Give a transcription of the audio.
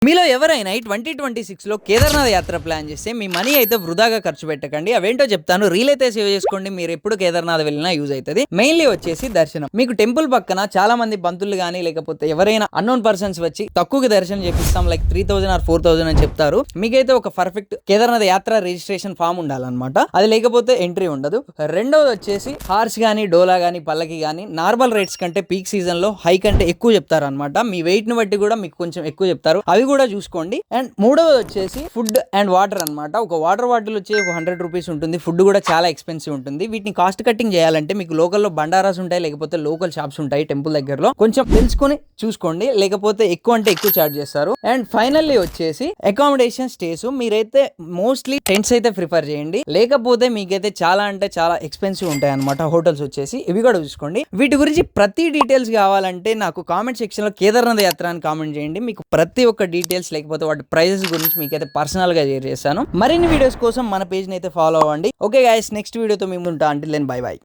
మీలో ఎవరైనా ఈ 2026లో కేదార్నాథ్ యాత్ర ప్లాన్ చేస్తే మీ మనీ అయితే వృధాగా ఖర్చు పెట్టకండి. అవేంటో చెప్తాను. రీల్ అయితే సేవ్ చేసుకోండి. మీరు ఎప్పుడు కేదార్నాథ్ వెళ్ళినా యూజ్ అవుతుంది. మెయిన్లీ వచ్చేసి దర్శనం. మీకు టెంపుల్ పక్కన చాలా మంది బంధువులు కానీ లేకపోతే ఎవరైనా అన్నోన్ పర్సన్స్ వచ్చి తక్కువకి దర్శనం చేపిస్తాం, లైక్ 3000 ఆర్ 4000 అని చెప్తారు. మీకైతే ఒక పర్ఫెక్ట్ కేదార్నాథ్ యాత్ర రిజిస్ట్రేషన్ ఫామ్ ఉండాలన్నమాట. అది లేకపోతే ఎంట్రీ ఉండదు. రెండోది వచ్చేసి హార్స్ కానీ డోలా కానీ పల్లకి కానీ నార్మల్ రేట్స్ కంటే పీక్ సీజన్ లో హై కంటే ఎక్కువ చెప్తారు అనమాట. మీ వెయిట్ ని బట్టి కూడా మీకు కొంచెం ఎక్కువ చెప్తారు. అవి కూడా చూసుకోండి. అండ్ మూడవది వచ్చేసి ఫుడ్ అండ్ వాటర్ అనమాట. ఒక వాటర్ బాటిల్ వచ్చి ఒక 100 రూపీస్ ఉంటుంది. ఫుడ్ కూడా చాలా ఎక్స్పెన్సివ్ ఉంటుంది. వీటిని కాస్ట్ కటింగ్ చేయాలంటే మీకు లోకల్లో బండారాస్ ఉంటాయి, లేకపోతే లోకల్ షాప్స్ ఉంటాయి టెంపుల్ దగ్గరలో. కొంచెం తెలుసుకొని చూసుకోండి, లేకపోతే ఎక్కువ అంటే ఎక్కువ చార్జ్ చేస్తారు. అండ్ ఫైనల్లీ వచ్చేసి అకామిడేషన్ స్టేస్. మీరైతే మోస్ట్లీ టెంట్స్ అయితే ప్రిఫర్ చేయండి, లేకపోతే మీకైతే చాలా అంటే చాలా ఎక్స్పెన్సివ్ ఉంటాయి అనమాట హోటల్స్ వచ్చేసి. ఇవి కూడా చూసుకోండి. వీటి గురించి ప్రతి డీటెయిల్స్ కావాలంటే నాకు కామెంట్ సెక్షన్ లో కేదార్నాథ్ యాత్ర అని కామెంట్ చేయండి. మీకు ప్రతి ఒక్క డీటెయిల్స్ లేకపోతే వాటి ప్రైజెస్ గురించి మీకైతే పర్సనల్ గా షేర్ చేస్తాను. మరిన్ని వీడియోస్ కోసం మన పేజ్ ని అయితే ఫాలో అవ్వండి. ఓకే గైస్, నెక్స్ట్ వీడియోతో మేము ఉంటా. Until then bye by.